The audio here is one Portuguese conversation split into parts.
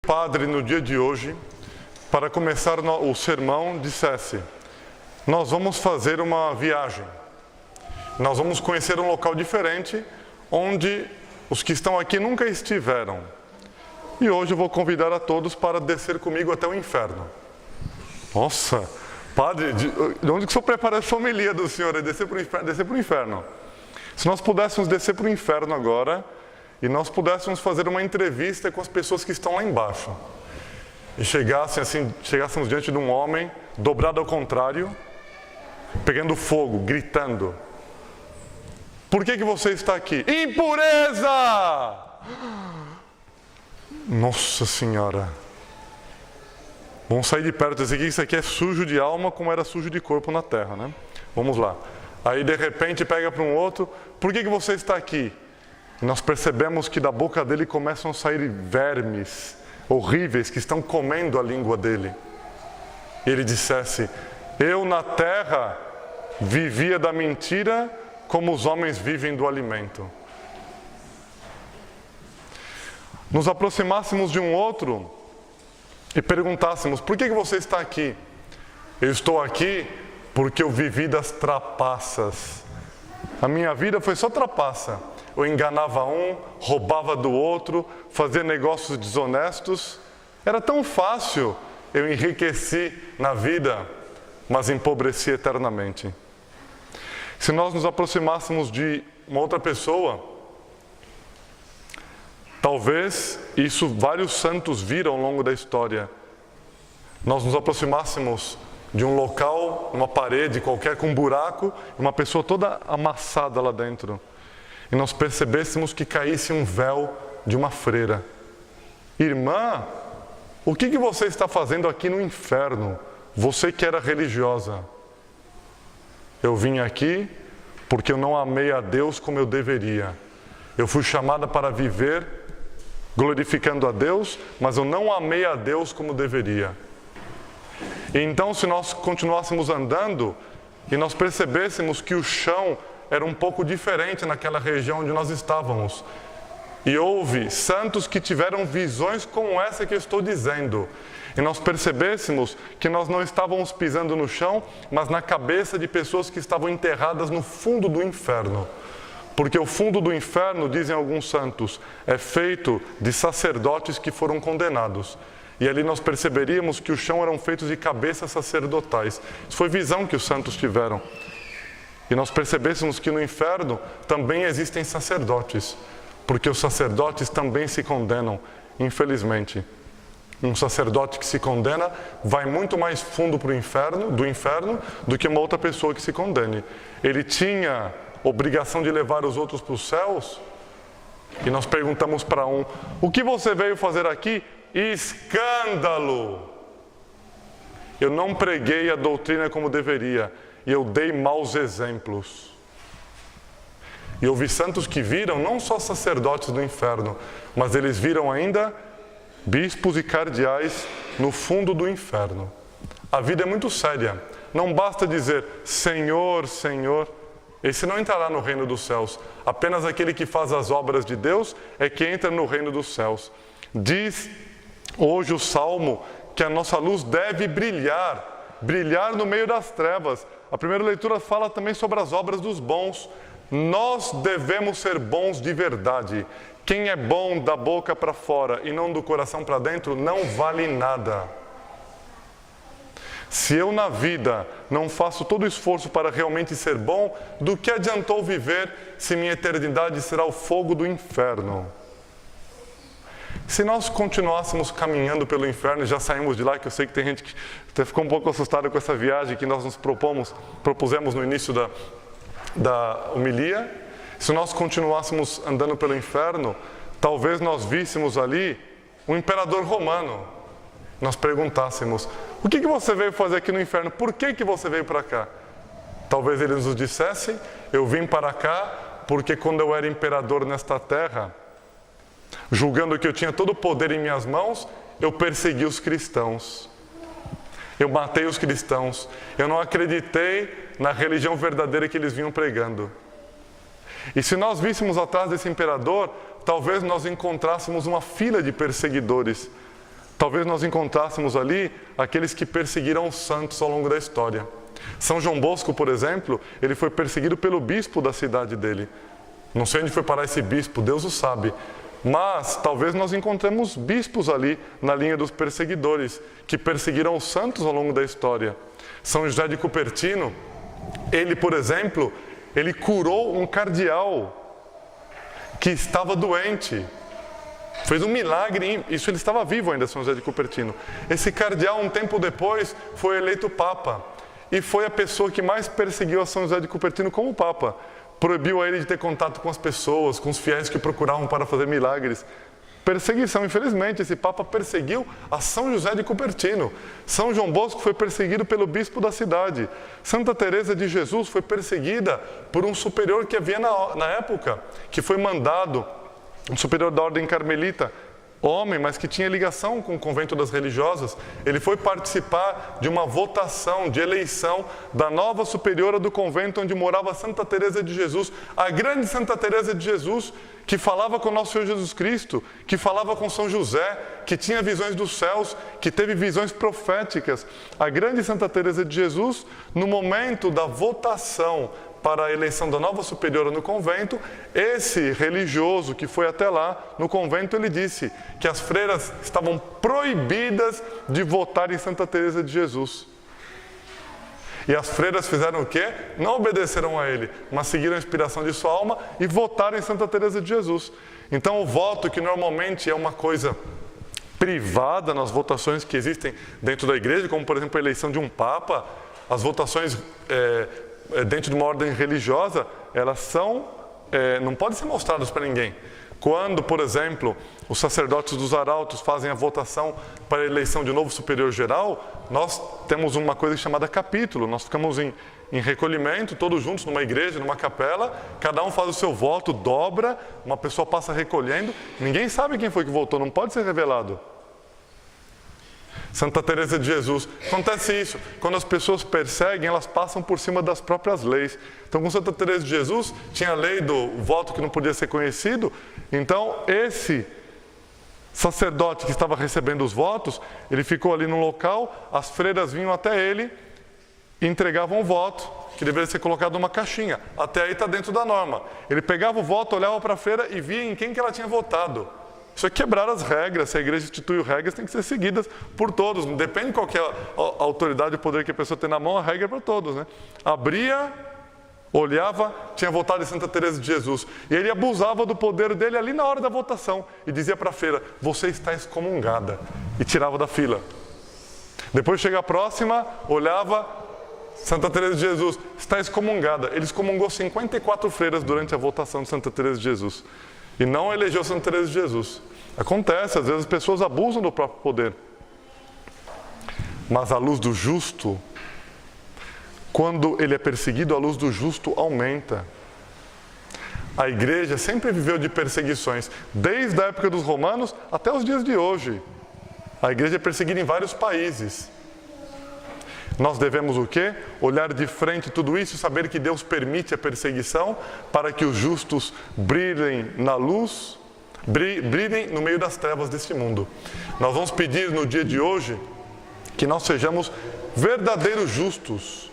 padre, no dia de hoje, para começar o sermão, dissesse: nós vamos fazer uma viagem. Nós vamos conhecer um local diferente, onde os que estão aqui nunca estiveram. E hoje eu vou convidar a todos para descer comigo até o inferno. Nossa, padre, de onde que o senhor prepara essa homilia do senhor? É descer para o inferno. Se nós pudéssemos descer para o inferno agora, e nós pudéssemos fazer uma entrevista com as pessoas que estão lá embaixo, e chegássemos diante de um homem dobrado ao contrário, pegando fogo, gritando: por que você está aqui? Impureza! Nossa Senhora! Vamos sair de perto e dizer que isso aqui é sujo de alma como era sujo de corpo na terra, né? Vamos lá. Aí de repente pega para um outro: por que você está aqui? E nós percebemos que da boca dele começam a sair vermes horríveis que estão comendo a língua dele. E ele dissesse: eu na terra vivia da mentira como os homens vivem do alimento. Nos aproximássemos de um outro e perguntássemos: por que você está aqui? Eu estou aqui porque eu vivi das trapaças. A minha vida foi só trapaça. Eu enganava um, roubava do outro, fazia negócios desonestos. Era tão fácil. Eu enriqueci na vida, mas empobreci eternamente. Se nós nos aproximássemos de uma outra pessoa, talvez isso vários santos viram ao longo da história. Nós nos aproximássemos de um local, uma parede qualquer com um buraco, uma pessoa toda amassada lá dentro, e nós percebêssemos que caísse um véu de uma freira. Irmã, o que você está fazendo aqui no inferno? Você que era religiosa. Eu vim aqui porque eu não amei a Deus como eu deveria. Eu fui chamada para viver glorificando a Deus, mas eu não amei a Deus como deveria. E então, se nós continuássemos andando e nós percebêssemos que o chão era um pouco diferente naquela região onde nós estávamos, e houve santos que tiveram visões como essa que eu estou dizendo, e nós percebêssemos que nós não estávamos pisando no chão, mas na cabeça de pessoas que estavam enterradas no fundo do inferno. Porque o fundo do inferno, dizem alguns santos, é feito de sacerdotes que foram condenados. E ali nós perceberíamos que o chão eram feitos de cabeças sacerdotais. Isso foi visão que os santos tiveram. E nós percebêssemos que no inferno também existem sacerdotes, porque os sacerdotes também se condenam, infelizmente. Um sacerdote que se condena vai muito mais fundo para o inferno, do que uma outra pessoa que se condene. Ele tinha obrigação de levar os outros para os céus, e nós perguntamos para um: o que você veio fazer aqui? Escândalo! Eu não preguei a doutrina como deveria, e eu dei maus exemplos. E houve santos que viram não só sacerdotes do inferno, mas eles viram ainda bispos e cardeais no fundo do inferno. A vida é muito séria. Não basta dizer Senhor, Senhor. Esse não entrará no reino dos céus. Apenas aquele que faz as obras de Deus é que entra no reino dos céus. Diz hoje o Salmo que a nossa luz deve brilhar, brilhar no meio das trevas. A primeira leitura fala também sobre as obras dos bons. Nós devemos ser bons de verdade. Quem é bom da boca para fora e não do coração para dentro não vale nada. Se eu na vida não faço todo o esforço para realmente ser bom, do que adiantou viver se minha eternidade será o fogo do inferno? Se nós continuássemos caminhando pelo inferno, e já saímos de lá, que eu sei que tem gente que até ficou um pouco assustada com essa viagem que nós nos propusemos no início da homilia, se nós continuássemos andando pelo inferno, talvez nós víssemos ali um imperador romano. Nós perguntássemos: o que você veio fazer aqui no inferno? Por que você veio para cá? Talvez ele nos dissesse: eu vim para cá porque quando eu era imperador nesta terra, julgando que eu tinha todo o poder em minhas mãos, eu persegui os cristãos. Eu matei os cristãos. Eu não acreditei na religião verdadeira que eles vinham pregando. E se nós víssemos atrás desse imperador, talvez nós encontrássemos uma fila de perseguidores. Talvez nós encontrássemos ali aqueles que perseguiram os santos ao longo da história. São João Bosco, por exemplo, ele foi perseguido pelo bispo da cidade dele. Não sei onde foi parar esse bispo, Deus o sabe. Mas talvez nós encontremos bispos ali na linha dos perseguidores, que perseguiram os santos ao longo da história. São José de Cupertino, ele, por exemplo, ele curou um cardeal que estava doente. Fez um milagre, isso ele estava vivo ainda, São José de Cupertino. Esse cardeal, um tempo depois, foi eleito Papa. E foi a pessoa que mais perseguiu a São José de Cupertino como Papa. Proibiu a ele de ter contato com as pessoas, com os fiéis que procuravam para fazer milagres. Perseguição, infelizmente, esse Papa perseguiu a São José de Cupertino. São João Bosco foi perseguido pelo bispo da cidade. Santa Teresa de Jesus foi perseguida por um superior que havia na época, que foi mandado, um superior da ordem carmelita, homem, mas que tinha ligação com o convento das religiosas. Ele foi participar de uma votação, de eleição da nova superiora do convento onde morava Santa Teresa de Jesus, a grande Santa Teresa de Jesus, que falava com o nosso Senhor Jesus Cristo, que falava com São José, que tinha visões dos céus, que teve visões proféticas. A grande Santa Teresa de Jesus, no momento da votação para a eleição da nova superiora no convento, esse religioso que foi até lá, no convento, ele disse que as freiras estavam proibidas de votar em Santa Teresa de Jesus. E as freiras fizeram o quê? Não obedeceram a ele, mas seguiram a inspiração de sua alma e votaram em Santa Teresa de Jesus. Então o voto, que normalmente é uma coisa privada nas votações que existem dentro da igreja, como por exemplo a eleição de um papa, as votações dentro de uma ordem religiosa, elas não podem ser mostradas para ninguém. Quando, por exemplo, os sacerdotes dos arautos fazem a votação para a eleição de novo superior geral, nós temos uma coisa chamada capítulo. Nós ficamos em recolhimento, todos juntos, numa igreja, numa capela, cada um faz o seu voto, dobra, uma pessoa passa recolhendo, ninguém sabe quem foi que votou, não pode ser revelado. Santa Teresa de Jesus, acontece isso, quando as pessoas perseguem, elas passam por cima das próprias leis. Então com Santa Teresa de Jesus, tinha a lei do voto que não podia ser conhecido, então esse sacerdote que estava recebendo os votos, ele ficou ali no local, as freiras vinham até ele e entregavam o voto, que deveria ser colocado numa caixinha. Até aí está dentro da norma. Ele pegava o voto, olhava para a freira e via em quem que ela tinha votado. Isso é quebrar as regras. Se a igreja instituiu regras, tem que ser seguidas por todos. Não depende de qualquer autoridade ou poder que a pessoa tem na mão, a regra é para todos, né? Abria, olhava, tinha votado em Santa Teresa de Jesus. E ele abusava do poder dele ali na hora da votação. E dizia para a freira, você está excomungada. E tirava da fila. Depois chega a próxima, olhava, Santa Teresa de Jesus, está excomungada. Ele excomungou 54 freiras durante a votação de Santa Teresa de Jesus. E não elegeu Santa Teresa de Jesus. Acontece, às vezes as pessoas abusam do próprio poder. Mas a luz do justo, quando ele é perseguido, a luz do justo aumenta. A igreja sempre viveu de perseguições, desde a época dos romanos até os dias de hoje. A igreja é perseguida em vários países. Nós devemos o quê? Olhar de frente tudo isso e saber que Deus permite a perseguição para que os justos brilhem na luz, brilhem no meio das trevas deste mundo. Nós vamos pedir no dia de hoje que nós sejamos verdadeiros justos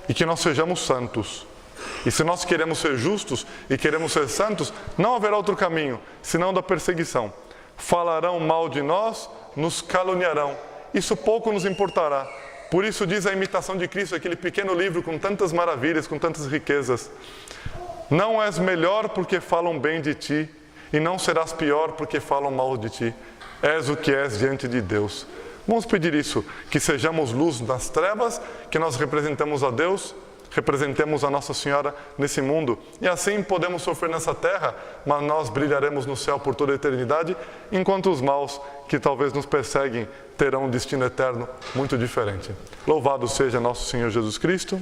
e que nós sejamos santos. E se nós queremos ser justos e queremos ser santos, não haverá outro caminho, senão da perseguição. Falarão mal de nós, nos caluniarão. Isso pouco nos importará. Por isso diz a imitação de Cristo, aquele pequeno livro com tantas maravilhas, com tantas riquezas. Não és melhor porque falam bem de ti, e não serás pior porque falam mal de ti. És o que és diante de Deus. Vamos pedir isso, que sejamos luz nas trevas, que nós representamos a Deus, representemos a Nossa Senhora nesse mundo. E assim podemos sofrer nessa terra, mas nós brilharemos no céu por toda a eternidade, enquanto os maus que talvez nos perseguem terão um destino eterno muito diferente. Louvado seja nosso Senhor Jesus Cristo.